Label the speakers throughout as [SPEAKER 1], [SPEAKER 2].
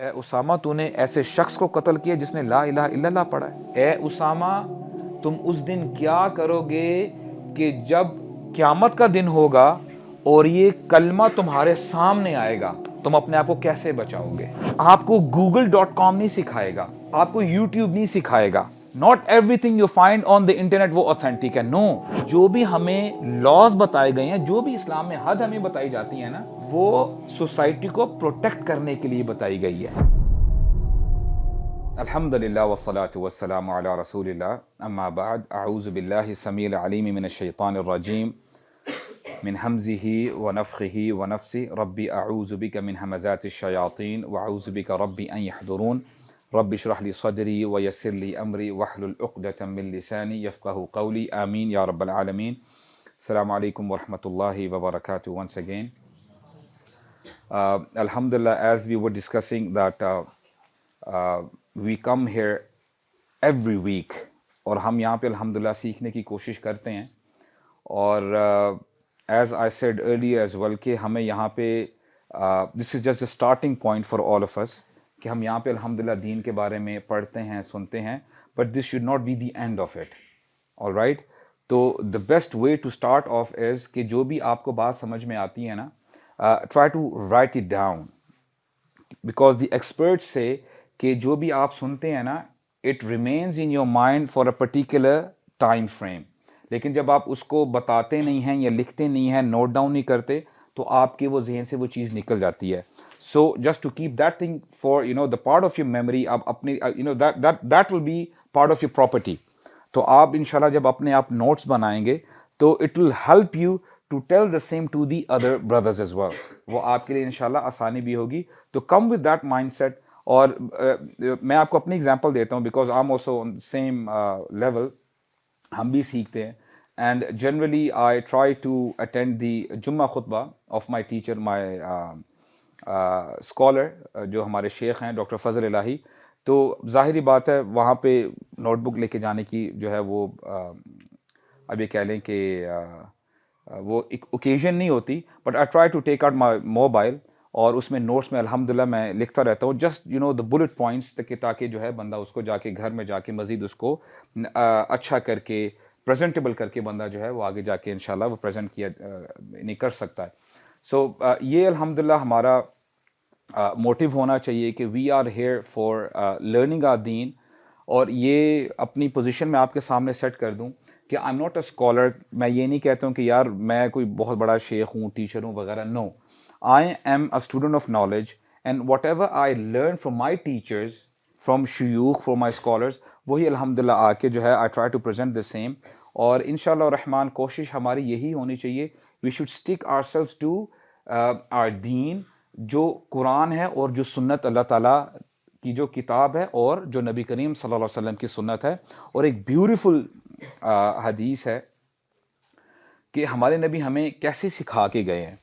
[SPEAKER 1] اے اسامہ تو نے ایسے شخص کو قتل کیا جس نے لا الہ الا اللہ پڑھا ہے۔ اے اسامہ تم اس دن کیا کرو گے کہ جب قیامت کا دن ہوگا اور یہ کلمہ تمہارے سامنے آئے گا، تم اپنے آپ کو کیسے بچاؤ گے؟ آپ کو google.com نہیں سکھائے گا، آپ کو یوٹیوب نہیں سکھائے گا۔ Not everything you find on the internet وہ اوتھینٹک ہے، نو۔ جو بھی ہمیں لاز بتائے گئے ہیں، جو بھی اسلام میں حد ہمیں بتائی جاتی ہیں نا، وہ سوسائٹی کو پروٹیکٹ کرنے کے لیے بتائی گئی ہے۔ الحمدللہ والصلاة والسلام علی رسول اللہ، اما بعد، اعوذ باللہ السمیع العلیم من الشیطان الرجیم من حمزه ونفخه ونفسه ربی اعوذ بک من همزات الشیاطین واعوذ بک ربی ان یحضرون رب اشرح لی صدری ویسر لی امری واحلل عقدۃ من لسانی یفقهوا قولی، آمین یا رب العالمین۔ السلام علیکم ورحمۃ اللہ وبرکاتہ once again. Alhamdulillah, as we were discussing that we come here every week اور ہم یہاں پہ الحمدللہ سیکھنے کی کوشش کرتے ہیں، اور as I said earlier as well کہ ہمیں یہاں پہ this is just a starting point for all of us کہ ہم یہاں پہ الحمدللہ دین کے بارے میں پڑھتے ہیں، سنتے ہیں، but this should not be the end of it. all right. تو the best way to start off is کہ جو بھی آپ کو بات سمجھ میں آتی ہے نا، try to write it down because the experts say کہ جو بھی آپ سنتے ہیں نا it remains in your mind for a particular time frame. لیکن جب آپ اس کو بتاتے نہیں ہیں یا لکھتے نہیں ہیں، نوٹ ڈاؤن نہیں کرتے، تو آپ کے وہ ذہن سے وہ چیز نکل جاتی ہے. So just to keep that thing for the part of your memory، آپ اپنی that will be part of your property. تو آپ انشاءاللہ جب اپنے آپ نوٹس بنائیں گے تو it will help you to tell the same to the other brothers as well. وہ آپ کے لیے انشاءاللہ آسانی بھی ہوگی. تو come with that mindset. اور میں آپ کو اپنی اگزامپل دیتا ہوں because I'm also on the same level. ہم بھی سیکھتے ہیں. And generally I try to attend the جمعہ خطبہ of my teacher, my scholar جو ہمارے شیخ ہیں ڈاکٹر فضل الہی. تو ظاہری بات ہے وہاں پہ نوٹ بک لے کے جانے کی جو ہے وہ اب یہ کہہ لیں کہ وہ ایک اوکیزن نہیں ہوتی، but I try to take out my mobile اور اس میں نوٹس میں الحمدللہ میں لکھتا رہتا ہوں، جسٹ دا بلٹ پوائنٹس، تاکہ جو ہے بندہ اس کو جا کے گھر میں جا کے مزید اس کو اچھا کر کے پریزنٹیبل کر کے بندہ جو ہے وہ آگے جا کے انشاءاللہ وہ پریزنٹ کیا نہیں کر سکتا ہے. سو یہ الحمدللہ ہمارا موٹیو ہونا چاہیے کہ we are here for learning our deen. اور یہ اپنی پوزیشن میں آپ کے سامنے سیٹ کر دوں کہ I am not a scholar. میں یہ نہیں کہتا ہوں کہ یار میں کوئی بہت بڑا شیخ ہوں، ٹیچر ہوں وغیرہ. No, I am a student of knowledge, and whatever I learn from my teachers, from shuyukh, from my scholars, وہی الحمدللہ آ کے جو ہے I try to present the same. اور انشاءاللہ الرحمن کوشش ہماری یہی ہونی چاہیے، we should stick ourselves to our deen, جو قرآن ہے اور جو سنت اللہ تعالیٰ کی جو کتاب ہے اور جو نبی کریم صلی اللہ علیہ وسلم کی سنت ہے. اور ایک بیوٹیفل حدیث ہے کہ ہمارے نبی ہمیں کیسے سکھا کے گئے ہیں.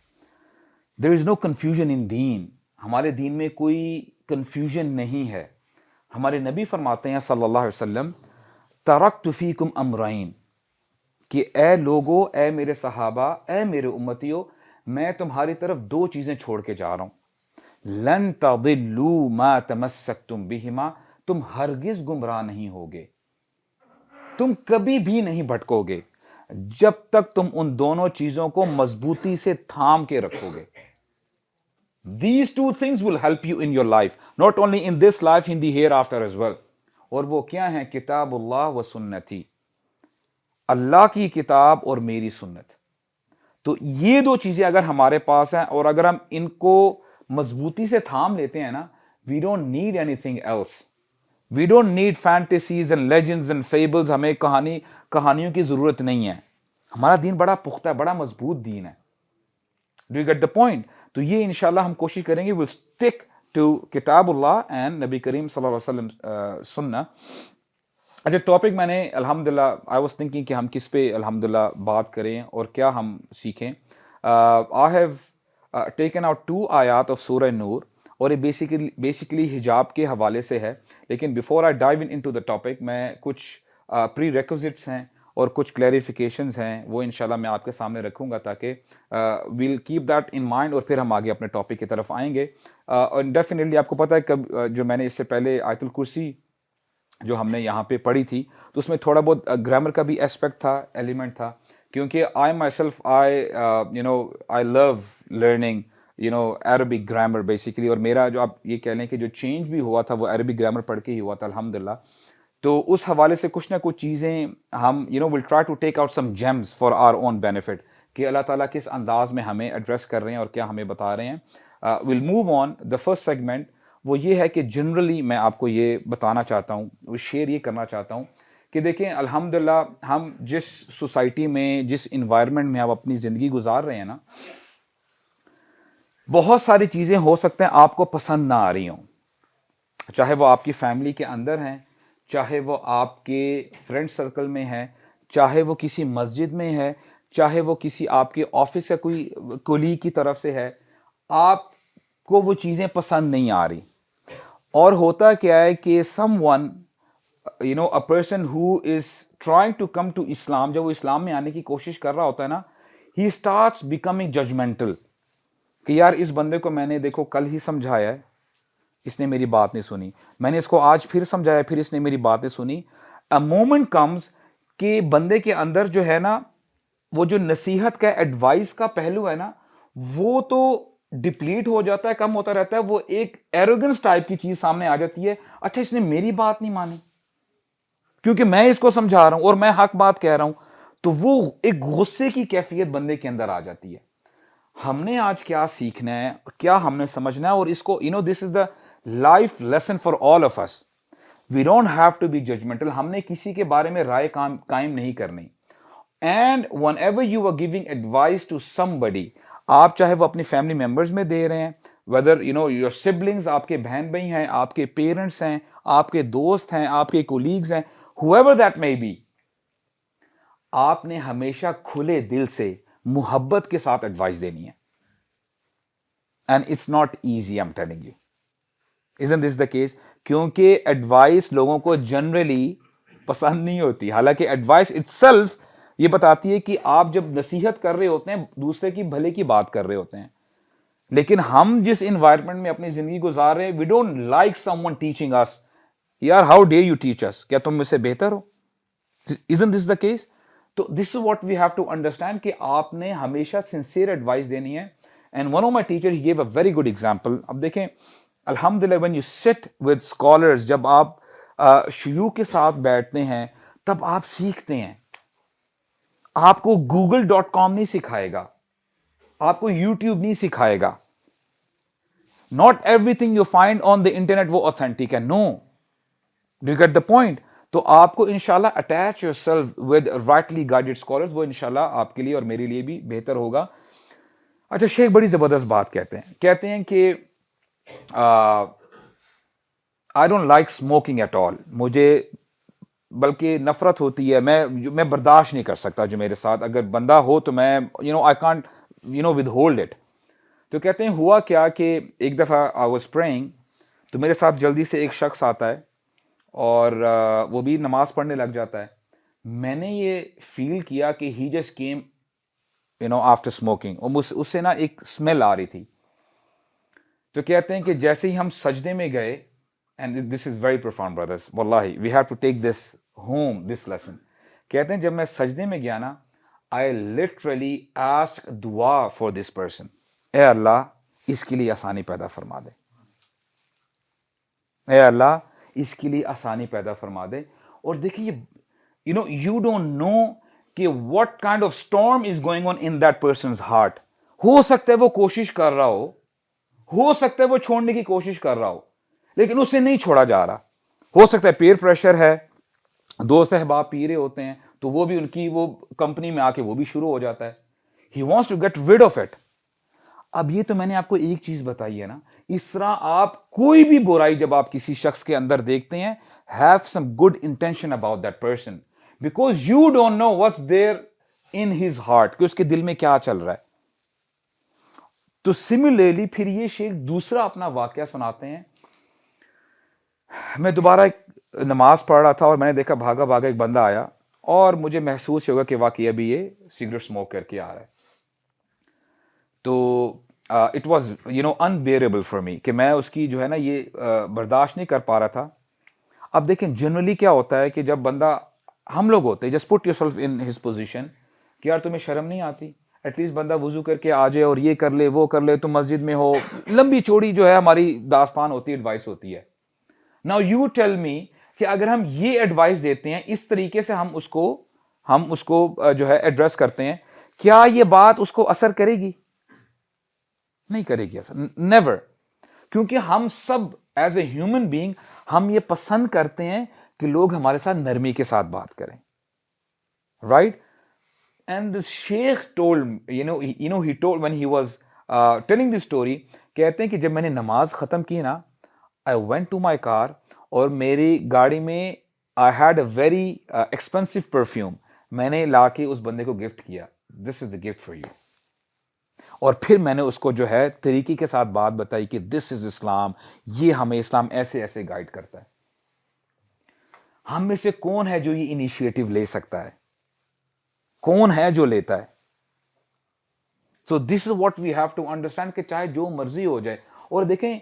[SPEAKER 1] دیر از نو کنفیوژن ان دین. ہمارے دین میں کوئی کنفیوژن نہیں ہے. ہمارے نبی فرماتے ہیں صلی اللہ علیہ وسلم، ترکت فیکم امرین، کہ اے لوگو، اے میرے صحابہ، اے میرے امتیوں، میں تمہاری طرف دو چیزیں چھوڑ کے جا رہا ہوں. لن تضلوا ما تمسکتم بہما، تم ہرگز گمراہ نہیں ہوگے، تم کبھی بھی نہیں بھٹکو گے جب تک تم ان دونوں چیزوں کو مضبوطی سے تھام کے رکھو گے. These two things will help you in your life, not only in this life, in the hereafter as well. اور وہ کیا ہیں؟ کتاب اللہ و سنتی، اللہ کی کتاب اور میری سنت. تو یہ دو چیزیں اگر ہمارے پاس ہیں اور اگر ہم ان کو مضبوطی سے تھام لیتے ہیں نا، we don't need anything else. We don't need fantasies and legends and fables. ہمیں کہانیوں کی ضرورت نہیں ہے. ہمارا دین بڑا پختہ ہے، بڑا مضبوط دین ہے. Do you get the point? تو یہ انشاءاللہ ہم کوشش کریں گے we'll stick to کتاب اللہ and نبی کریم صلی اللہ علیہ وسلم سننا. اچھا، ٹاپک میں نے الحمدللہ I was thinking کہ ہم کس پہ الحمدللہ بات کریں اور کیا ہم سیکھیں. I have taken out 2 آیات of سورہ نور، اور یہ بیسیکلی حجاب کے حوالے سے ہے. لیکن before I dive into the دا ٹاپک، میں کچھ پری ریکوزٹس ہیں اور کچھ کلیریفیکیشنز ہیں وہ انشاءاللہ میں آپ کے سامنے رکھوں گا تاکہ we'll keep that in mind اور پھر ہم آگے اپنے ٹاپک کی طرف آئیں گے. اور ڈیفینیٹلی آپ کو پتہ ہے جو میں نے اس سے پہلے آیت الکرسی جو ہم نے یہاں پہ پڑھی تھی تو اس میں تھوڑا بہت گرامر کا بھی اسپیکٹ تھا, ایلیمنٹ تھا, کیونکہ I myself I love learning Arabic grammar basically, اور میرا جو آپ یہ کہہ لیں کہ جو چینج بھی ہوا تھا وہ عربک گرامر پڑھ کے ہی ہوا تھا الحمدللہ. تو اس حوالے سے کچھ نہ کچھ چیزیں ہم will try to take out some gems for our own benefit کہ اللہ تعالیٰ کس انداز میں ہمیں ایڈریس کر رہے ہیں اور کیا ہمیں بتا رہے ہیں. Will move on. The first segment وہ یہ ہے کہ جنرلی میں آپ کو یہ بتانا چاہتا ہوں, وہ شیئر یہ کرنا چاہتا ہوں کہ دیکھیں الحمدللہ ہم جس سوسائٹی میں, جس انوائرمنٹ میں آپ اپنی زندگی گزار رہے ہیں نا, بہت ساری چیزیں ہو سکتے ہیں آپ کو پسند نہ آ رہی ہوں, چاہے وہ آپ کی فیملی کے اندر ہیں, چاہے وہ آپ کے فرینڈ سرکل میں ہے, چاہے وہ کسی مسجد میں ہے, چاہے وہ کسی آپ کے آفس کا کوئی کولیگ کی طرف سے ہے, آپ کو وہ چیزیں پسند نہیں آ رہی. اور ہوتا کیا ہے کہ some one a person who is trying to come to اسلام, جب وہ اسلام میں آنے کی کوشش کر رہا ہوتا ہے نا, he starts becoming judgmental کہ یار اس بندے کو میں نے دیکھو کل ہی سمجھایا ہے, اس نے میری بات نہیں سنی, میں نے اس کو آج پھر سمجھایا, پھر اس نے میری بات نہیں سنی. A moment comes کہ بندے کے اندر جو ہے نا وہ جو نصیحت کا ایڈوائس کا پہلو ہے نا وہ تو ڈپلیٹ ہو جاتا ہے, کم ہوتا رہتا ہے. وہ ایک ایروگنس ٹائپ کی چیز سامنے آ جاتی ہے, اچھا اس نے میری بات نہیں مانی کیونکہ میں اس کو سمجھا رہا ہوں اور میں حق بات کہہ رہا ہوں, تو وہ ایک غصے کی کیفیت بندے کے اندر آ جاتی ہے. ہم نے آج کیا سیکھنا ہے, کیا ہم نے سمجھنا ہے, اور اس کو this is the life lesson for all of us. We don't have to be judgmental. ہم نے کسی کے بارے میں رائے قائم نہیں کرنی. And whenever you are giving advice to somebody, آپ چاہے وہ اپنی فیملی ممبرز میں دے رہے ہیں, ویدر یور سبلنگز, آپ کے بہن بھائی ہیں, آپ کے پیرنٹس ہیں, آپ کے دوست ہیں, آپ کے کولیگز ہیں, whoever that may be, آپ نے ہمیشہ کھلے دل سے محبت کے ساتھ ایڈوائس دینی ہے. And it's not easy, I am telling you. isn't this the case? کیونکہ ایڈوائس لوگوں کو جنرلی پسند نہیں ہوتی. حالانکہ ایڈوائس itself یہ بتاتی ہے کہ آپ جب نصیحت کر رہے ہوتے ہیں دوسرے کی بھلے کی بات کر رہے ہوتے ہیں, لیکن ہم جس انوائرمنٹ میں اپنی زندگی گزار رہے ہیں, we don't like someone teaching us. یار how dare you teach us, کیا تم مجھ سے بہتر ہو؟ isn't this the case? تو this is what we have to understand کہ آپ نے ہمیشہ sincere advice دینی ہے. And one of my teachers, he gave a very good example. اب دیکھیں الحمدللہ when you sit with scholars, جب آپ شیوخ کے ساتھ بیٹھتے ہیں تب آپ سیکھتے ہیں. آپ کو google.com نہیں سکھائے گا, آپ کو یوٹیوب نہیں سکھائے گا. Not everything you find on the internet وہ authentic ہے. No. Do you get the point? تو آپ کو انشاءاللہ attach yourself with rightly guided scholars, وہ انشاءاللہ آپ کے لیے اور میرے لیے بھی بہتر ہوگا. اچھا شیخ بڑی زبردست بات کہتے ہیں کہ I don't like smoking at all. مجھے بلکہ نفرت ہوتی ہے, میں برداشت نہیں کر سکتا جو میرے ساتھ اگر بندہ ہو تو میں I can't withhold it. تو کہتے ہیں ہوا کیا کہ ایک دفعہ I was praying, تو میرے ساتھ جلدی سے ایک شخص آتا ہے اور وہ بھی نماز پڑھنے لگ جاتا ہے. میں نے یہ فیل کیا کہ he just came after smoking, اور اس سے نا ایک اسمیل آ رہی تھی. تو کہتے ہیں کہ جیسے ہی ہم سجدے میں گئے, and this is very profound brothers, wallahi we have to take this home, this lesson. کہتے ہیں جب میں سجدے میں گیا نا, I literally asked دعا for this person. اے اللہ اس کے لیے آسانی پیدا فرما دے, اے اللہ اس کے لیے آسانی پیدا فرما دے. اور دیکھیے you don't know کہ what kind of storm is going on in that person's heart. ہو سکتا ہے وہ کوشش کر رہا ہو سکتا ہے وہ چھوڑنے کی کوشش کر رہا ہو, لیکن اسے نہیں چھوڑا جا رہا. ہو سکتا ہے پیر پریشر ہے, دوست احباب پی رہے ہوتے ہیں تو وہ بھی ان کی وہ کمپنی میں آ کے وہ بھی شروع ہو جاتا ہے. He wants to get rid of it. اب یہ تو میں نے آپ کو ایک چیز بتائی ہے نا, اس طرح آپ کوئی بھی برائی جب آپ کسی شخص کے اندر دیکھتے ہیں, have some good intention about that person, because you don't know what's there in his heart, کہ اس کے دل میں کیا چل رہا ہے. تو سملرلی پھر یہ شیخ دوسرا اپنا واقعہ سناتے ہیں. میں دوبارہ ایک نماز پڑھ رہا تھا اور میں نے دیکھا بھاگا ایک بندہ آیا اور مجھے محسوس ہوگا کہ واقعی ابھی یہ سگریٹ اسموک کر کے آ رہا ہے. تو اٹ واز انبیئریبل فار می کہ میں اس کی جو ہے نا یہ برداشت نہیں کر پا رہا تھا. اب دیکھیں جنرلی کیا ہوتا ہے کہ جب بندہ, ہم لوگ ہوتے ہیں, just put your self in his position کہ یار تمہیں شرم نہیں آتی, ایٹ لیسٹ بندہ وضو کر کے آ جائے اور یہ کر لے وہ کر لے, تم مسجد میں ہو, لمبی چوڑی جو ہے ہماری داستان ہوتی ہے, ایڈوائس ہوتی ہے. ناؤ یو ٹیل می کہ اگر ہم یہ ایڈوائس دیتے ہیں, اس طریقے سے ہم اس کو جو ہے ایڈریس کرتے ہیں, کیا یہ بات اس کو اثر کرے گی؟ نہیں کرے گی اثر, نیور. کیونکہ ہم سب ایز اے ہیومن بینگ ہم یہ پسند کرتے ہیں کہ لوگ ہمارے ساتھ نرمی کے ساتھ بات کریں, right? And the sheikh told, he told when he was telling this story, کہتے ہیں کہ جب میں نے نماز ختم کی نا, I went to my car, اور میری گاڑی میں I had a very expensive perfume, میں نے لا کے اس بندے کو گفٹ کیا, this is the gift for you. اور پھر میں نے اس کو جو ہے طریقے کے ساتھ بات بتائی کہ دس از اسلام, یہ ہمیں اسلام ایسے ایسے گائیڈ کرتا ہے. ہم میں سے کون ہے جو یہ انیشیٹو لے سکتا ہے؟ کون ہے جو لیتا ہے؟ So this is what we have to understand کہ چاہے جو مرضی ہو جائے. اور دیکھیں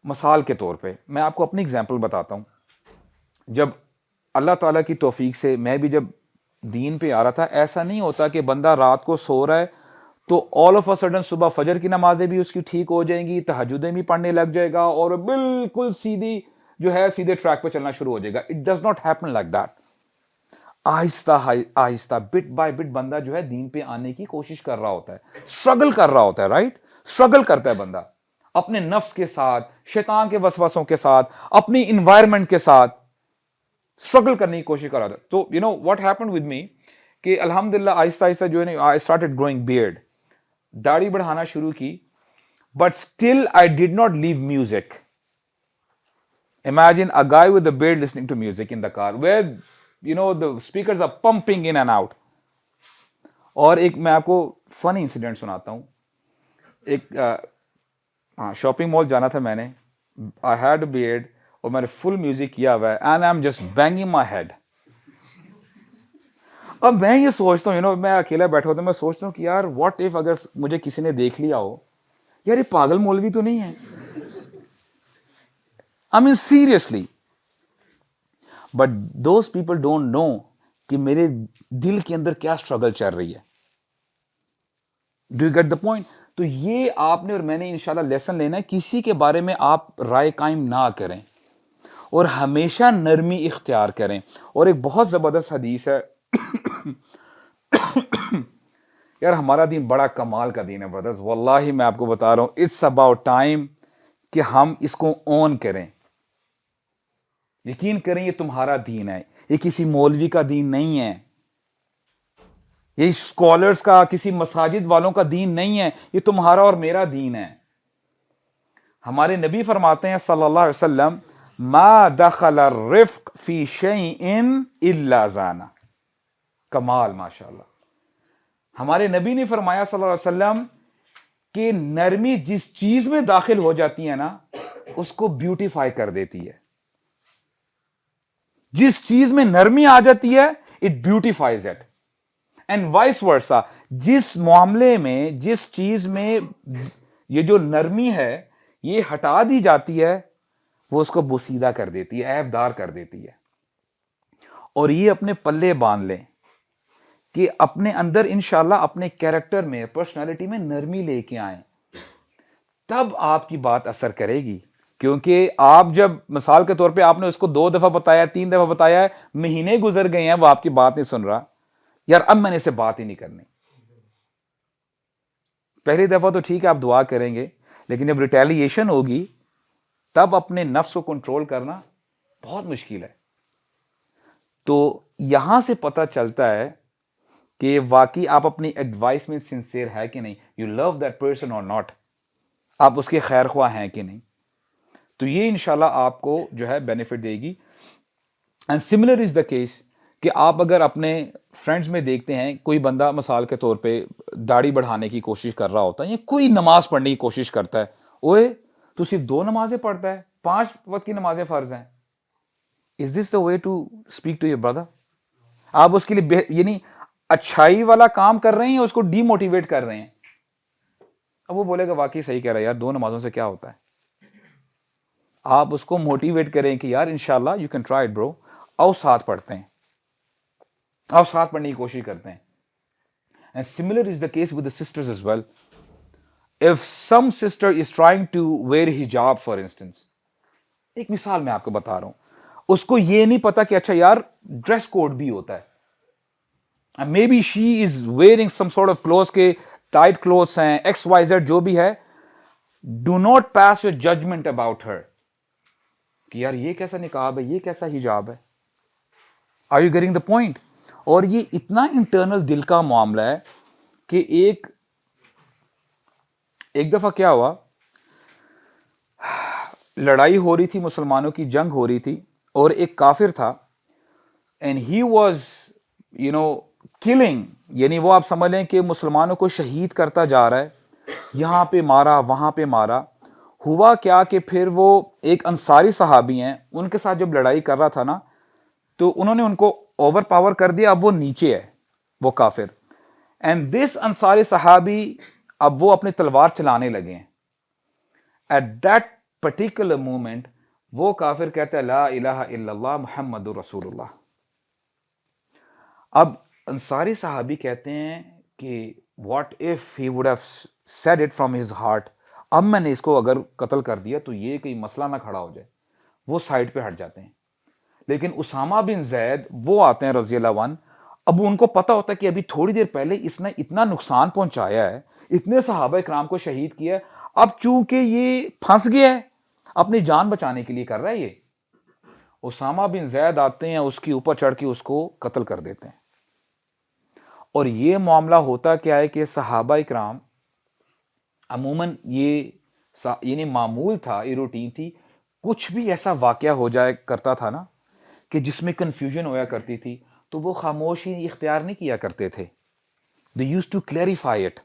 [SPEAKER 1] مثال کے طور پہ میں آپ کو اپنی اگزامپل بتاتا ہوں. جب اللہ تعالیٰ کی توفیق سے میں بھی جب دین پہ آ رہا تھا, ایسا نہیں ہوتا کہ بندہ رات کو سو رہا ہے تو آل آف اے سڈن صبح فجر کی نمازیں بھی اس کی ٹھیک ہو جائیں گی, تہجدیں بھی پڑھنے لگ جائے گا, اور بالکل سیدھی جو ہے سیدھے ٹریک پہ چلنا شروع ہو جائے گا. It does not happen like that. آہستہ آہستہ بٹ بائی بٹ بندہ جو ہے دین پہ آنے کی کوشش کر رہا ہوتا ہے, اسٹرگل کر رہا ہوتا ہے, رائٹ؟ اسٹرگل کرتا ہے بندہ اپنے نفس کے ساتھ, شیطان کے وسوسوں کے ساتھ, اپنی انوائرمنٹ کے ساتھ اسٹرگل کرنے کی کوشش کر رہا تھا. تو واٹ ہیپنڈ ود می کہ الحمدللہ آہستہ آہستہ جو ہے آئی اسٹارٹڈ گروئنگ بیئرڈ, داڑھی بڑھانا شروع کی, but still I did not leave music. Imagine a guy with a beard listening to music in the car where the speakers are pumping in and out. اور ایک میں آپ کو فنی انسیڈنٹ سناتا ہوں. ایک شاپنگ مال جانا تھا میں نے, I had a beard اور میں نے فل میوزک کیا ہوا ہے, and I'm just banging my head. اب میں یہ سوچتا ہوں میں اکیلا بیٹھا ہوتا ہوں, میں سوچتا ہوں کہ یار واٹ اف اگر مجھے کسی نے دیکھ لیا ہو, یار یہ پاگل مولوی تو نہیں ہے. I mean seriously. But those people don't know کہ میرے دل کے اندر کیا اسٹرگل چل رہی ہے. Do you get the point? تو یہ آپ نے اور میں نے انشاءاللہ لیسن لینا ہے, کسی کے بارے میں آپ رائے قائم نہ کریں اور ہمیشہ نرمی اختیار کریں. اور ایک بہت زبردست حدیث ہے یار ہمارا دین بڑا کمال کا دین ہے بردرز, واللہ میں آپ کو بتا رہا ہوں, اٹس اباؤٹ ٹائم کہ ہم اس کو اون کریں. یقین کریں یہ تمہارا دین ہے, یہ کسی مولوی کا دین نہیں ہے, یہ اسکالرز کا, کسی مساجد والوں کا دین نہیں ہے, یہ تمہارا اور میرا دین ہے. ہمارے نبی فرماتے ہیں صلی اللہ علیہ وسلم, ما دخل الرفق فی شیء الا زانہ. کمال ماشاءاللہ. ہمارے نبی نے فرمایا صلی اللہ علیہ وسلم کہ نرمی جس چیز میں داخل ہو جاتی ہے نا اس کو بیوٹیفائی کر دیتی ہے. جس چیز میں نرمی آ جاتی ہے it beautifies it, and vice versa. جس معاملے میں, جس چیز میں یہ جو نرمی ہے یہ ہٹا دی جاتی ہے وہ اس کو بوسیدہ کر دیتی ہے, عیب دار کر دیتی ہے. اور یہ اپنے پلے باندھ لیں کہ اپنے اندر انشاءاللہ اپنے کیریکٹر میں, پرسنالٹی میں نرمی لے کے آئیں, تب آپ کی بات اثر کرے گی. کیونکہ آپ جب مثال کے طور پہ آپ نے اس کو 2 دفعہ بتایا, 3 دفعہ بتایا ہے, مہینے گزر گئے ہیں, وہ آپ کی بات نہیں سن رہا, یار اب میں نے اسے بات ہی نہیں کرنی. پہلی دفعہ تو ٹھیک ہے آپ دعا کریں گے, لیکن جب ریٹیلیشن ہوگی تب اپنے نفس کو کنٹرول کرنا بہت مشکل ہے. تو یہاں سے پتہ چلتا ہے کہ واقعی آپ اپنی ایڈوائس میں سنسیئر ہے کہ نہیں, یو لو دیٹ پرسن اور ناٹ, آپ اس کے خیر خواہ ہیں کہ نہیں. تو یہ انشاءاللہ آپ کو جو ہے بینیفٹ دے گی. And similar is the case کہ آپ اگر اپنے فرینڈز میں دیکھتے ہیں کوئی بندہ مثال کے طور پہ داڑھی بڑھانے کی کوشش کر رہا ہوتا ہے, یا کوئی نماز پڑھنے کی کوشش کرتا ہے, اوے تو صرف 2 نمازیں پڑھتا ہے, 5 وقت کی نمازیں فرض ہیں. Is this the way to speak to your brother? آپ اس کے لیے یعنی اچھائی والا کام کر رہے ہیں یا اس کو ڈی موٹیویٹ کر رہے ہیں؟ اب وہ بولے گا واقعی صحیح کہہ رہا ہے یار، 2 نمازوں سے کیا ہوتا ہے. آپ اس کو موٹیویٹ کریں کہ یار انشاءاللہ یو کین ٹرائی اٹ برو، آؤ ساتھ پڑھتے ہیں، آؤ ساتھ پڑھنے کی کوشش کرتے ہیں. And similar is the case with the sisters as well. If some sister is trying to wear hijab for instance، ایک مثال میں آپ کو بتا رہا ہوں، اس کو یہ نہیں پتا کہ اچھا یار ڈریس کوڈ بھی ہوتا ہے. Maybe she is wearing some sort of clothes کے ٹائٹ کلوتھس ہیں ایکس وائی زیڈ جو بھی ہے. Do not pass your judgement about her کہ یار یہ کیسا نقاب ہے، یہ کیسا حجاب ہے. Are you getting the point? اور یہ اتنا انٹرنل دل کا معاملہ ہے کہ ایک دفعہ کیا ہوا، لڑائی ہو رہی تھی، مسلمانوں کی جنگ ہو رہی تھی، اور ایک کافر تھا اینڈ ہی واز کلنگ، یعنی وہ آپ سمجھ لیں کہ مسلمانوں کو شہید کرتا جا رہا ہے، یہاں پہ مارا وہاں پہ مارا. ہوا کیا کہ پھر وہ ایک انصاری صحابی ہیں، ان کے ساتھ جب لڑائی کر رہا تھا نا، تو انہوں نے ان کو اوور پاور کر دیا. اب وہ نیچے ہے وہ کافر، اینڈ دس انصاری صحابی اب وہ اپنی تلوار چلانے لگے ہیں. ایٹ دیٹ پرٹیکولر مومنٹ وہ کافر کہتا ہے لا الہ الا اللہ محمد رسول اللہ. اب انصاری صحابی کہتے ہیں کہ what if he would have said it from his heart, اب میں نے اس کو اگر قتل کر دیا تو یہ کوئی مسئلہ نہ کھڑا ہو جائے. وہ سائڈ پہ ہٹ جاتے ہیں. لیکن اسامہ بن زید وہ آتے ہیں رضی اللہ عنہ. اب ان کو پتا ہوتا ہے کہ ابھی تھوڑی دیر پہلے اس نے اتنا نقصان پہنچایا ہے، اتنے صحابہ کرام کو شہید کیا ہے، اب چونکہ یہ پھنس گیا ہے اپنی جان بچانے کے لیے کر رہا ہے یہ. اسامہ بن زید آتے ہیں، اس کے اوپر چڑھ کے اس کو قتل کر دیتے ہیں. اور یہ معاملہ ہوتا کیا ہے کہ صحابہ کرام عموماً یہ یعنی معمول تھا، یہ روٹین تھی، کچھ بھی ایسا واقعہ ہو جائے کرتا تھا نا کہ جس میں کنفیوژن ہویا کرتی تھی، تو وہ خاموشی اختیار نہیں کیا کرتے تھے. They use to clarify it.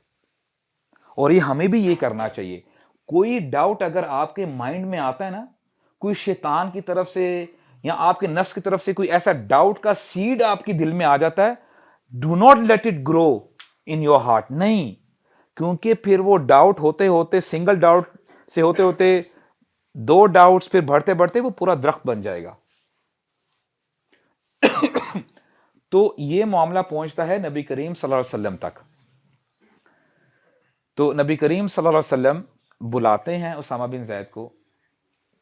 [SPEAKER 1] اور یہ ہمیں بھی یہ کرنا چاہیے. کوئی ڈاؤٹ اگر آپ کے مائنڈ میں آتا ہے نا، کوئی شیطان کی طرف سے یا آپ کے نفس کی طرف سے کوئی ایسا ڈاؤٹ کا سیڈ آپ کے دل میں آ جاتا ہے، do not let it grow in your heart. نہیں، کیونکہ پھر وہ ڈاؤٹ ہوتے ہوتے، سنگل ڈاؤٹ سے ہوتے ہوتے 2 ڈاؤٹس، پھر بڑھتے بڑھتے وہ پورا درخت بن جائے گا. تو یہ معاملہ پہنچتا ہے نبی کریم صلی اللہ علیہ وسلم تک. تو نبی کریم صلی اللہ علیہ وسلم بلاتے ہیں اسامہ بن زید کو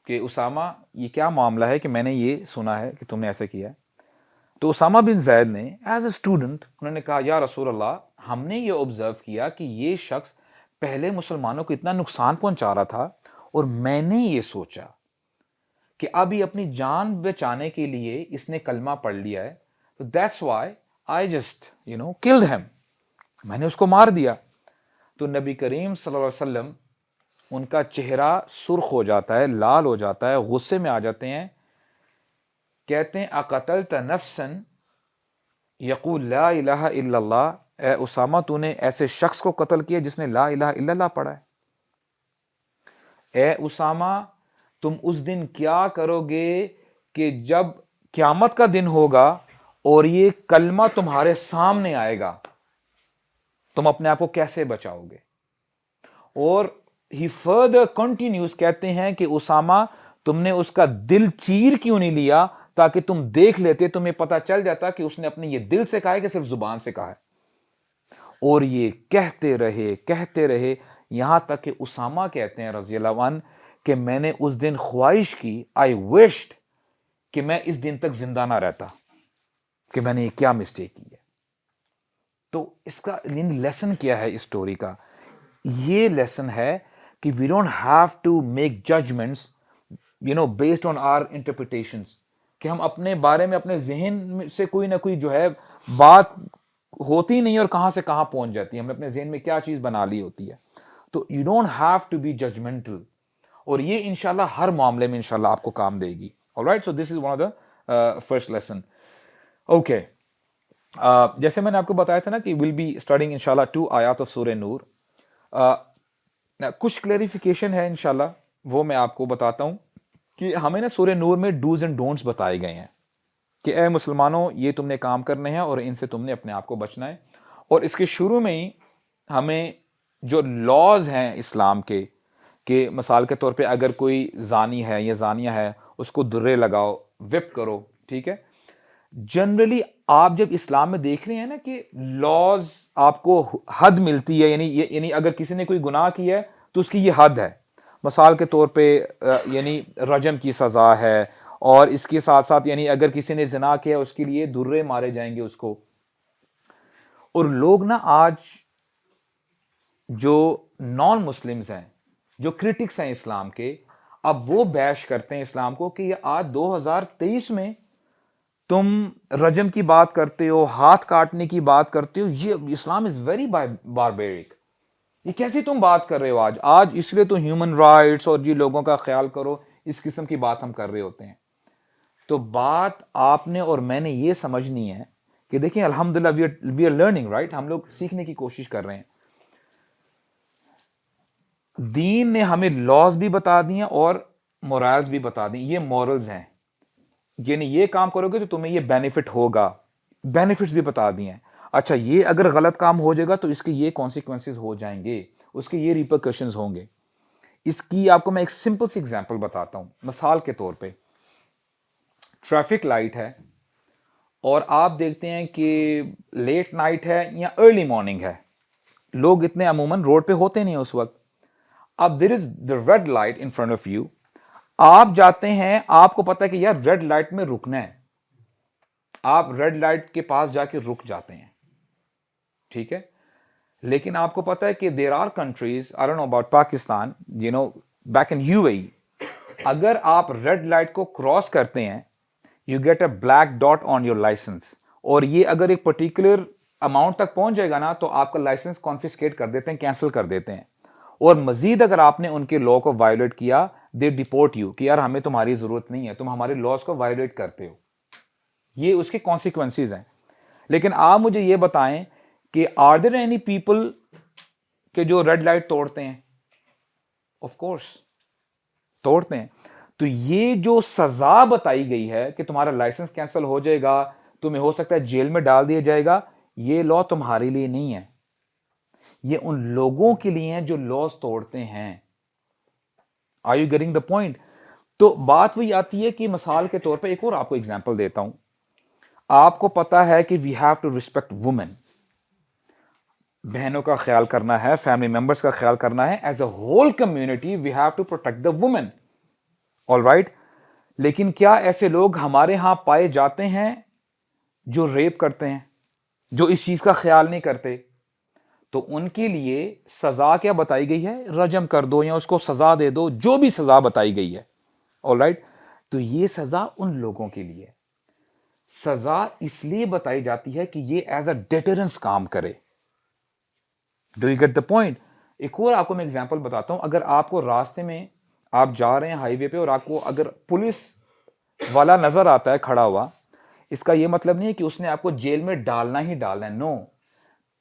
[SPEAKER 1] کہ اسامہ یہ کیا معاملہ ہے کہ میں نے یہ سنا ہے کہ تم نے ایسا کیا ہے. تو اسامہ بن زید نے ایز اے اسٹوڈنٹ انہوں نے کہا یا رسول اللہ، ہم نے یہ آبزرو کیا کہ یہ شخص پہلے مسلمانوں کو اتنا نقصان پہنچا رہا تھا، اور میں نے یہ سوچا کہ اب یہ اپنی جان بچانے کے لیے اس نے کلمہ پڑھ لیا ہے، تو that's why I just killed ham, میں نے اس کو مار دیا. تو نبی کریم صلی اللہ علیہ وسلم ان کا چہرہ سرخ ہو جاتا ہے، لال ہو جاتا ہے، غصے میں آ جاتے ہیں. کہتے ہیں اقتلت نفسا یقول لا الہ الا اللہ، اے اسامہ تو نے ایسے شخص کو قتل کیا جس نے لا الہ الا اللہ پڑھا ہے. اے اسامہ تم اس دن کیا کرو گے کہ جب قیامت کا دن ہوگا اور یہ کلمہ تمہارے سامنے آئے گا، تم اپنے آپ کو کیسے بچاؤ گے؟ اور ہی فردر کنٹینیوز کہتے ہیں کہ اسامہ تم نے اس کا دل چیر کیوں نہیں لیا تاکہ تم دیکھ لیتے، تمہیں پتہ چل جاتا کہ اس نے اپنے یہ دل سے کہا ہے کہ صرف زبان سے کہا ہے. اور یہ کہتے رہے یہاں تک کہ اسامہ کہتے ہیں رضی اللہ عنہ کہ میں نے اس دن خواہش کی، آئی وشڈ کہ میں اس دن تک زندہ نہ رہتا، کہ میں نے یہ کیا مسٹیک کی ہے. تو اس کا لیسن کیا ہے اس سٹوری کا؟ یہ لیسن ہے کہ we don't have to make judgements based on our interpretations, کہ ہم اپنے بارے میں اپنے ذہن سے کوئی نہ کوئی جو ہے بات ہوتی نہیں اور کہاں سے کہاں پہنچ جاتی ہے، ہم نے اپنے ذہن میں کیا چیز بنا لی ہوتی ہے. تو you don't have to be judgemental, اور یہ انشاءاللہ ہر معاملے میں انشاءاللہ آپ کو کام دے گی. All right, so this is one of the first lesson. Okay, جیسے میں نے آپ کو بتایا تھا نا کہ ول بی اسٹارٹنگ انشاءاللہ 2 آیات آف سورہ نور. کچھ کلیریفیکیشن ہے انشاءاللہ، وہ میں آپ کو بتاتا ہوں کہ ہمیں نا سورہ نور میں ڈوز اینڈ ڈونٹس بتائے گئے ہیں. کہ اے مسلمانوں یہ تم نے کام کرنے ہیں اور ان سے تم نے اپنے آپ کو بچنا ہے. اور اس کے شروع میں ہی ہمیں جو لاز ہیں اسلام کے، کہ مثال کے طور پہ اگر کوئی زانی ہے یا زانیہ ہے اس کو درے لگاؤ، وپ کرو، ٹھیک ہے. جنرلی آپ جب اسلام میں دیکھ رہے ہیں نا کہ لاز آپ کو حد ملتی ہے، یعنی اگر کسی نے کوئی گناہ کیا ہے تو اس کی یہ حد ہے. مثال کے طور پہ یعنی رجم کی سزا ہے، اور اس کے ساتھ ساتھ یعنی اگر کسی نے زنا کیا اس کے لیے درے مارے جائیں گے اس کو. اور لوگ نا آج جو نان مسلمز ہیں، جو کرٹکس ہیں اسلام کے، اب وہ بیش کرتے ہیں اسلام کو کہ یہ آج 2023 میں تم رجم کی بات کرتے ہو، ہاتھ کاٹنے کی بات کرتے ہو، یہ اسلام از ویری باربیرک. یہ کیسی تم بات کر رہے ہو آج اس لیے تو ہیومن رائٹس اور جی لوگوں کا خیال کرو، اس قسم کی بات ہم کر رہے ہوتے ہیں. تو بات آپ نے اور میں نے یہ سمجھنی ہے کہ دیکھیں الحمدللہ وی آر لرننگ رائٹ، ہم لوگ سیکھنے کی کوشش کر رہے ہیں. دین نے ہمیں لاز بھی بتا دی ہیں اور مورالز بھی بتا دی. یہ مورلز ہیں، یعنی یہ کام کرو گے تو تمہیں یہ بینیفٹ ہوگا، بینیفٹس بھی بتا دیے ہیں. اچھا یہ اگر غلط کام ہو جائے گا تو اس کے یہ کانسیکوینسز ہو جائیں گے، اس کے یہ ریپرکشنز ہوں گے. اس کی آپ کو میں ایک سمپل سی ایگزامپل بتاتا ہوں. مثال کے طور پہ ٹریفک لائٹ ہے اور آپ دیکھتے ہیں کہ لیٹ نائٹ ہے یا ارلی مارننگ ہے، لوگ اتنے عموماً روڈ پہ ہوتے نہیں اس وقت. اب there is the red light in front of you, آپ جاتے ہیں، آپ کو پتا ہے کہ یار ریڈ لائٹ میں رکنا ہے، آپ ریڈ لائٹ کے پاس جا کے رک جاتے ہیں، ٹھیک ہے. لیکن آپ کو پتا ہے کہ there are countries, I don't know about Pakistan, you know back in U A E, اگر آپ ریڈ لائٹ کو کراس کرتے ہیں you get a black dot on your licence, اور یہ اگر ایک پرٹیکولر اماؤنٹ تک پہنچ جائے گا نا تو آپ کا لائسنس کانفسکیٹ کر دیتے ہیں، کینسل کر دیتے ہیں. اور مزید اگر آپ نے ان کے لا کو وائلیٹ کیا دے ڈیپورٹ یو، کہ یار ہمیں تمہاری ضرورت نہیں ہے، تم ہمارے لاز کو وائلیٹ کرتے ہو. یہ اس کے کانسیکوینسز ہیں. لیکن آپ مجھے یہ بتائیں کہ آر دیر اینی پیپل کہ جو ریڈ لائٹ توڑتے ہیں؟ آف کورس توڑتے ہیں. تو یہ جو سزا بتائی گئی ہے کہ تمہارا لائسنس کینسل ہو جائے گا، تمہیں ہو سکتا ہے جیل میں ڈال دیا جائے گا، یہ لا تمہارے لیے نہیں ہے، یہ ان لوگوں کے لیے ہیں جو لاز توڑتے ہیں. Are you getting the point? تو بات وہی آتی ہے کہ مثال کے طور پہ ایک اور آپ کو ایگزامپل دیتا ہوں. آپ کو پتا ہے کہ we have to respect women, بہنوں کا خیال کرنا ہے، فیملی ممبرس کا خیال کرنا ہے. As a whole community we have to protect the women, all right. لیکن کیا ایسے لوگ ہمارے ہاں پائے جاتے ہیں جو ریپ کرتے ہیں، جو اس چیز کا خیال نہیں کرتے؟ تو ان کے لیے سزا کیا بتائی گئی ہے؟ رجم کر دو یا اس کو سزا دے دو، جو بھی سزا بتائی گئی ہے، آل رائٹ. تو یہ سزا ان لوگوں کے لیے، سزا اس لیے بتائی جاتی ہے کہ یہ ایز اے ڈیٹرنس کام کرے. Do you get the point? ایک اور آپ کو میں ایگزامپل بتاتا ہوں. اگر آپ کو راستے میں آپ جا رہے ہیں ہائی وے پہ اور آپ کو اگر پولیس والا نظر آتا ہے کھڑا ہوا، اس کا یہ مطلب نہیں ہے کہ اس نے آپ کو جیل میں ڈالنا ہی ڈالنا ہے. No,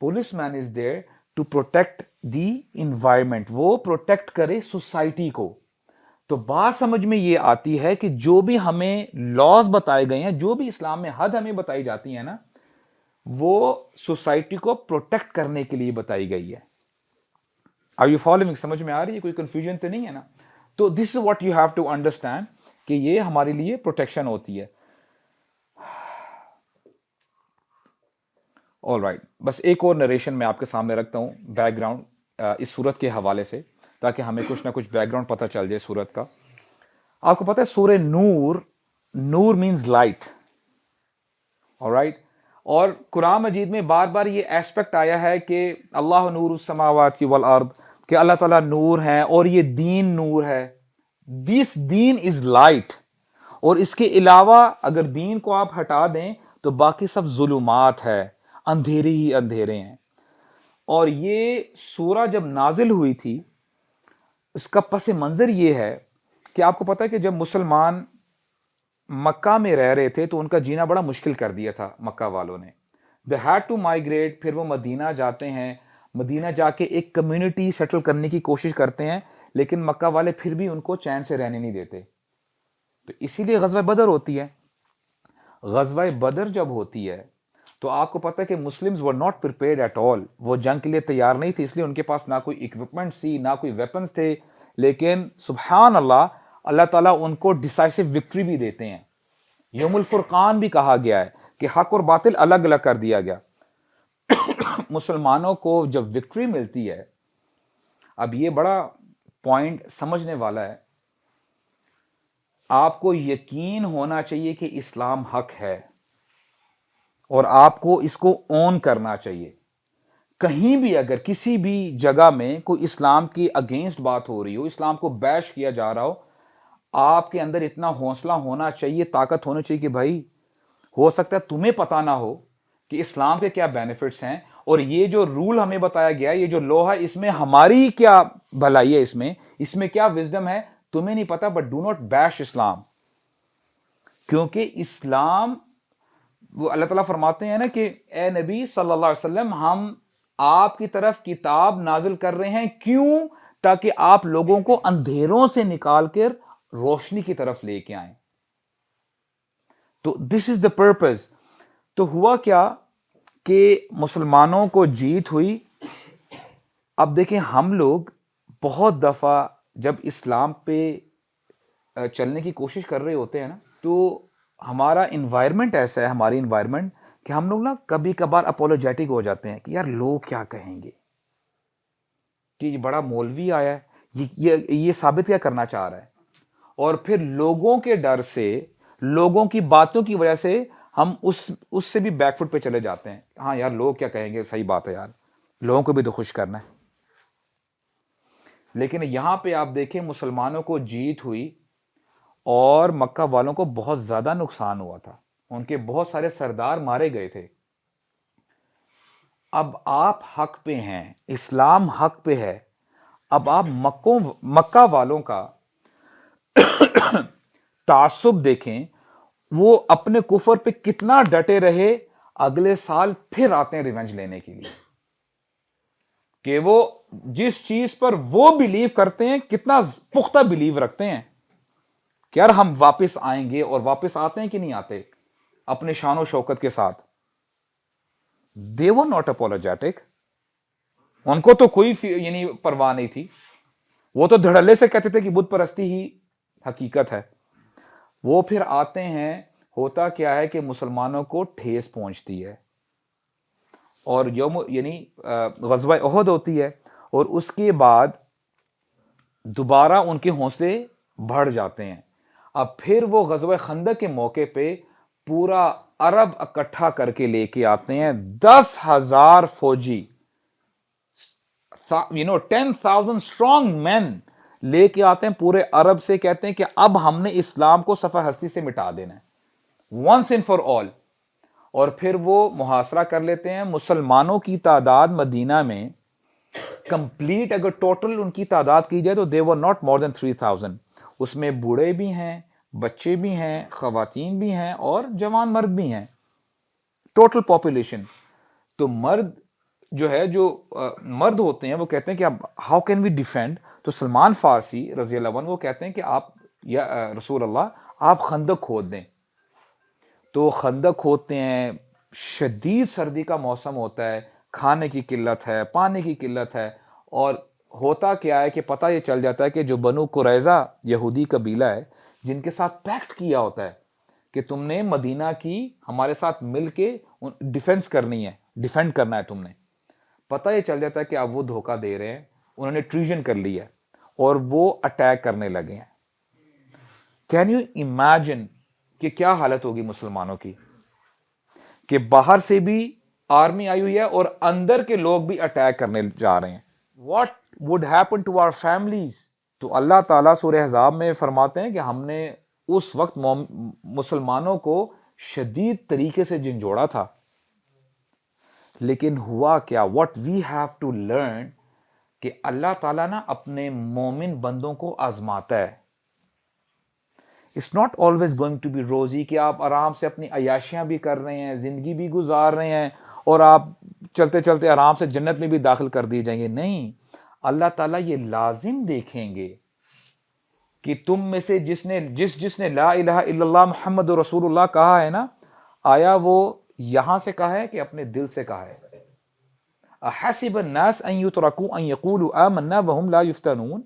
[SPEAKER 1] policeman is there to protect the environment, وہ پروٹیکٹ کرے سوسائٹی کو. تو بات سمجھ میں یہ آتی ہے کہ جو بھی ہمیں لاز بتائے گئے ہیں، جو بھی اسلام میں حد ہمیں بتائی جاتی ہے نا، وہ سوسائٹی کو پروٹیکٹ کرنے کے لیے بتائی گئی ہے. Are you following? سمجھ میں آ رہی ہے؟ کوئی کنفیوژن تو نہیں ہے نا؟ تو this is what you have to understand کہ یہ ہمارے لیے پروٹیکشن ہوتی ہے. آل رائٹ، بس ایک اور نریشن میں آپ کے سامنے رکھتا ہوں بیک گراؤنڈ اس صورت کے حوالے سے، تاکہ ہمیں کچھ نہ کچھ بیک گراؤنڈ پتہ چل جائے صورت کا. آپ کو پتہ ہے سورہ نور، نور مینز لائٹ، آل رائٹ. اور قرآن مجید میں بار بار یہ ایسپیکٹ آیا ہے کہ اللہ نور السماوات والارض، کہ اللہ تعالیٰ نور ہے اور یہ دین نور ہے. دس دین از لائٹ. اور اس کے علاوہ اگر دین کو آپ ہٹا دیں تو باقی سب ظلمات ہے، اندھیرے ہی اندھیرے ہیں. اور یہ سورہ جب نازل ہوئی تھی اس کا پس منظر یہ ہے کہ آپ کو پتا ہے کہ جب مسلمان مکہ میں رہ رہے تھے تو ان کا جینا بڑا مشکل کر دیا تھا مکہ والوں نے. They had to migrate. پھر وہ مدینہ جاتے ہیں، مدینہ جا کے ایک کمیونٹی سیٹل کرنے کی کوشش کرتے ہیں، لیکن مکہ والے پھر بھی ان کو چین سے رہنے نہیں دیتے. تو اسی لیے غزوہ بدر ہوتی ہے. غزوہ بدر جب ہوتی ہے تو آپ کو پتہ ہے کہ Muslims were not prepared at all, وہ جنگ کے لیے تیار نہیں تھے، اس لیے ان کے پاس نہ کوئی اکوپمنٹ تھی، نہ کوئی ویپنز تھے، لیکن سبحان اللہ، اللہ تعالیٰ ان کو ڈیسائسو وکٹری بھی دیتے ہیں۔ یوم الفرقان بھی کہا گیا ہے کہ حق اور باطل الگ الگ کر دیا گیا۔ مسلمانوں کو جب وکٹری ملتی ہے، اب یہ بڑا پوائنٹ سمجھنے والا ہے، آپ کو یقین ہونا چاہیے کہ اسلام حق ہے اور آپ کو اس کو اون کرنا چاہیے۔ کہیں بھی اگر کسی بھی جگہ میں کوئی اسلام کی اگینسٹ بات ہو رہی ہو، اسلام کو بیش کیا جا رہا ہو، آپ کے اندر اتنا حوصلہ ہونا چاہیے، طاقت ہونی چاہیے کہ بھائی ہو سکتا ہے تمہیں پتا نہ ہو کہ اسلام کے کیا بینیفٹس ہیں، اور یہ جو رول ہمیں بتایا گیا، یہ جو لا ہے، اس میں ہماری کیا بھلائی ہے، اس میں کیا وزڈم ہے، تمہیں نہیں پتا، بٹ ڈو ناٹ بیش اسلام، کیونکہ اسلام، وہ اللہ تعالیٰ فرماتے ہیں نا کہ اے نبی صلی اللہ علیہ وسلم، ہم آپ کی طرف کتاب نازل کر رہے ہیں، کیوں؟ تاکہ آپ لوگوں کو اندھیروں سے نکال کر روشنی کی طرف لے کے آئیں۔ تو دس از دا پرپز۔ تو ہوا کیا کہ مسلمانوں کو جیت ہوئی۔ اب دیکھیں، ہم لوگ بہت دفعہ جب اسلام پہ چلنے کی کوشش کر رہے ہوتے ہیں نا، تو ہمارا انوائرمنٹ ایسا ہے، ہماری انوائرمنٹ، کہ ہم لوگ نا کبھی کبھار اپولوجیٹک ہو جاتے ہیں کہ یار لوگ کیا کہیں گے، کہ یہ بڑا مولوی آیا ہے، یہ ثابت کیا کرنا چاہ رہا ہے، اور پھر لوگوں کے ڈر سے، لوگوں کی باتوں کی وجہ سے ہم اس سے بھی بیک فٹ پہ چلے جاتے ہیں۔ ہاں یار لوگ کیا کہیں گے، صحیح بات ہے یار، لوگوں کو بھی تو خوش کرنا ہے۔ لیکن یہاں پہ آپ دیکھیں، مسلمانوں کو جیت ہوئی اور مکہ والوں کو بہت زیادہ نقصان ہوا تھا، ان کے بہت سارے سردار مارے گئے تھے۔ اب آپ حق پہ ہیں، اسلام حق پہ ہے، اب آپ مکہ والوں کا تعصب دیکھیں، وہ اپنے کفر پہ کتنا ڈٹے رہے، اگلے سال پھر آتے ہیں ریونج لینے کے لیے، کہ وہ جس چیز پر وہ بلیو کرتے ہیں، کتنا پختہ بلیو رکھتے ہیں کہ یار ہم واپس آئیں گے، اور واپس آتے ہیں کہ نہیں آتے اپنے شان و شوکت کے ساتھ۔ they were not apologetic، ان کو تو کوئی یعنی پرواہ نہیں تھی، وہ تو دھڑلے سے کہتے تھے کہ بت پرستی ہی حقیقت ہے۔ وہ پھر آتے ہیں، ہوتا کیا ہے کہ مسلمانوں کو ٹھیس پہنچتی ہے، اور یعنی غزوہ احد ہوتی ہے، اور اس کے بعد دوبارہ ان کے حوصلے بڑھ جاتے ہیں۔ اب پھر وہ غزوہ خندق کے موقع پہ پورا عرب اکٹھا کر کے لے کے آتے ہیں، 10,000 فوجی، 10,000 اسٹرانگ مین لے کے آتے ہیں پورے عرب سے، کہتے ہیں کہ اب ہم نے اسلام کو صفحہ ہستی سے مٹا دینا ہے، once and for all۔ اور پھر وہ محاصرہ کر لیتے ہیں۔ مسلمانوں کی تعداد مدینہ میں کمپلیٹ اگر ٹوٹل ان کی تعداد کی جائے تو they were not more than 3,000، اس میں بوڑھے بھی ہیں، بچے بھی ہیں، خواتین بھی ہیں، اور جوان مرد بھی ہیں، ٹوٹل پاپولیشن۔ تو مرد جو ہے، جو مرد ہوتے ہیں، وہ کہتے ہیں کہ اب ہاؤ کین وی ڈیفینڈ؟ تو سلمان فارسی رضی اللہ عنہ وہ کہتے ہیں کہ آپ یا رسول اللہ آپ خندق کھود دیں۔ تو خندق کھودتے ہیں، شدید سردی کا موسم ہوتا ہے، کھانے کی قلت ہے، پانی کی قلت ہے، اور ہوتا کیا ہے کہ پتہ یہ چل جاتا ہے کہ جو بنو قریظہ یہودی قبیلہ ہے، جن کے ساتھ پیکٹ کیا ہوتا ہے کہ تم نے مدینہ کی ہمارے ساتھ مل کے ڈیفنس کرنی ہے، ڈیفینڈ کرنا ہے تم نے، پتہ یہ چل جاتا ہے کہ اب وہ دھوکہ دے رہے ہیں، انہوں نے ٹریژن کر لی ہے، اور وہ اٹیک کرنے لگے ہیں۔ کین یو امیجن کہ کیا حالت ہوگی مسلمانوں کی، کہ باہر سے بھی آرمی آئی ہوئی ہے اور اندر کے لوگ بھی اٹیک کرنے جا رہے ہیں۔ What would happen to our families? تو اللہ تعالیٰ سورہ احزاب میں فرماتے ہیں کہ ہم نے اس وقت مسلمانوں کو شدید طریقے سے جھنجھوڑا تھا، لیکن ہوا کیا؟ What we have to learn, کہ اللہ تعالیٰ نا اپنے مومن بندوں کو آزماتا ہے۔ It's not always going to be rosy کہ آپ آرام سے اپنی عیاشیاں بھی کر رہے ہیں، زندگی بھی گزار رہے ہیں، اور آپ چلتے چلتے آرام سے جنت میں بھی داخل کر دیے جائیں گے۔ نہیں، اللہ تعالیٰ یہ لازم دیکھیں گے کہ تم میں سے جس نے لا الہ الا اللہ محمد رسول اللہ کہا ہے نا، آیا وہ یہاں سے کہا ہے کہ اپنے دل سے کہا ہے؟ احسب الناس ان يتركوا ان يقولوا آمنا وهم لا يفتنون،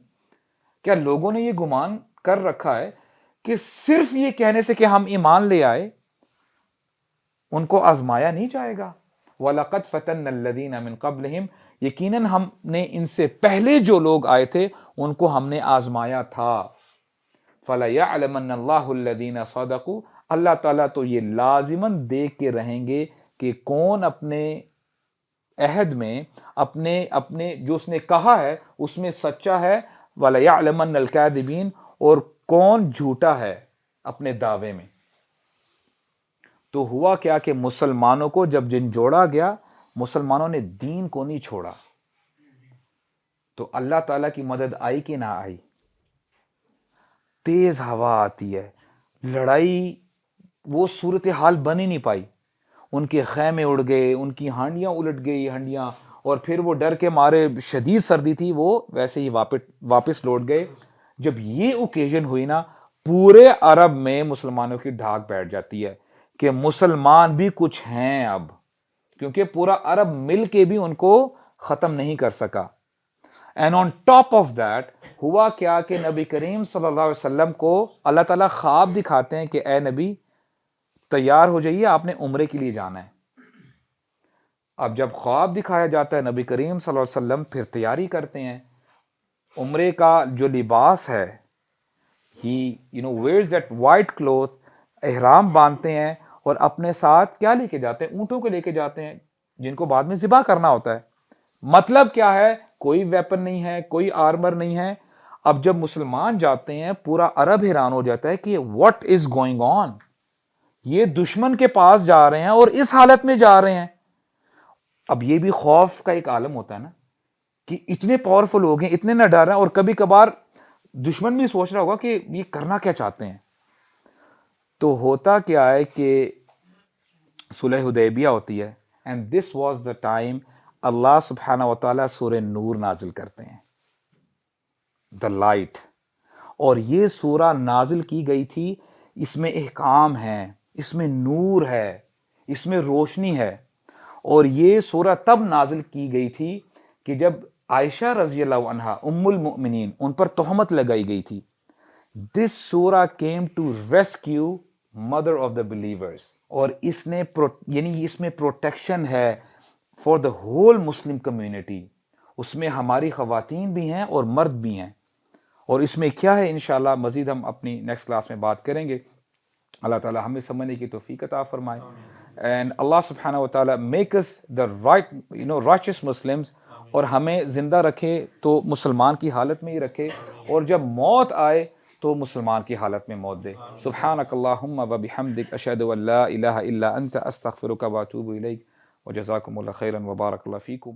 [SPEAKER 1] کیا لوگوں نے یہ گمان کر رکھا ہے کہ صرف یہ کہنے سے کہ ہم ایمان لے آئے ان کو آزمایا نہیں جائے گا؟ وَلَقَدْ فَتَنَّ الَّذِينَ مِن قَبْلِهِمْ، یقیناً ہم نے ان سے پہلے جو لوگ آئے تھے ان کو ہم نے آزمایا تھا۔ فَلَيَعْلَمَنَّ اللَّهُ الَّذِينَ صَدَقُوا، اللہ تعالیٰ تو یہ لازماً دیکھ کے رہیں گے کہ کون اپنے عہد میں، اپنے جو اس نے کہا ہے اس میں سچا ہے، وَلَيَعْلَمَنَّ الْكَاذِبِينَ، اور کون جھوٹا ہے اپنے دعوے میں۔ تو ہوا کیا کہ مسلمانوں کو جب جن جوڑا گیا، مسلمانوں نے دین کو نہیں چھوڑا، تو اللہ تعالیٰ کی مدد آئی کہ نہ آئی؟ تیز ہوا آتی ہے، لڑائی وہ صورتحال بن ہی نہیں پائی، ان کے خیمے اڑ گئے، ان کی ہانڈیاں الٹ گئی ہانڈیاں، اور پھر وہ ڈر کے مارے، شدید سردی تھی، وہ ویسے ہی واپس لوٹ گئے۔ جب یہ اوکیزن ہوئی نا، پورے عرب میں مسلمانوں کی دھاک بیٹھ جاتی ہے کہ مسلمان بھی کچھ ہیں اب، کیونکہ پورا عرب مل کے بھی ان کو ختم نہیں کر سکا۔ And on top of that ہوا کیا کہ نبی کریم صلی اللہ علیہ وسلم کو اللہ تعالیٰ خواب دکھاتے ہیں کہ اے نبی تیار ہو جائیے، آپ نے عمرے کے لیے جانا ہے۔ اب جب خواب دکھایا جاتا ہے، نبی کریم صلی اللہ علیہ وسلم پھر تیاری کرتے ہیں۔ عمرے کا جو لباس ہے، ہی wears that white cloth، احرام باندھتے ہیں، اور اپنے ساتھ کیا لے کے جاتے ہیں؟ اونٹوں کو لے کے جاتے ہیں جن کو بعد میں ذبح کرنا ہوتا ہے۔ مطلب کیا ہے؟ کوئی ویپن نہیں ہے، کوئی آرمر نہیں ہے۔ اب جب مسلمان جاتے ہیں، پورا عرب حیران ہو جاتا ہے کہ what is going on، یہ دشمن کے پاس جا رہے ہیں اور اس حالت میں جا رہے ہیں۔ اب یہ بھی خوف کا ایک عالم ہوتا ہے نا، کہ اتنے پاورفل لوگ ہیں، اتنے نہ ڈر ہیں، اور کبھی کبھار دشمن بھی سوچ رہا ہوگا کہ یہ کرنا کیا چاہتے ہیں۔ تو ہوتا کیا ہے کہ صلح حدیبیہ ہوتی ہے، and this was the time اللہ سبحانہ و تعالیٰ سورہ نور نازل کرتے ہیں، دا لائٹ۔ اور یہ سورہ نازل کی گئی تھی، اس میں احکام ہیں، اس میں نور ہے، اس میں روشنی ہے۔ اور یہ سورہ تب نازل کی گئی تھی کہ جب عائشہ رضی اللہ عنہا ام المؤمنین، ان پر تہمت لگائی گئی تھی۔ This surah came to rescue mother of the believers, اور اس نے یعنی اس میں پروٹیکشن ہے for the whole Muslim community. اس میں ہماری خواتین بھی ہیں اور مرد بھی ہیں، اور اس میں کیا ہے انشاءاللہ مزید ہم اپنی نیکسٹ کلاس میں بات کریں گے۔ اللہ تعالیٰ ہمیں سمجھنے کی توفیق عطا فرمائے، اینڈ اللہ سبحانہ و تعالیٰ make us the right righteous Muslims, اور ہمیں زندہ رکھے تو مسلمان کی حالت میں ہی رکھے، اور جب موت آئے تو مسلمان کی حالت میں موت دے۔ سبحانک اللہم و بحمدک، اشہد ان لا الہ الا انت، استغفرک و اتوب الیک، وجزاکم اللہ خیرا وبارک اللہ فیکم۔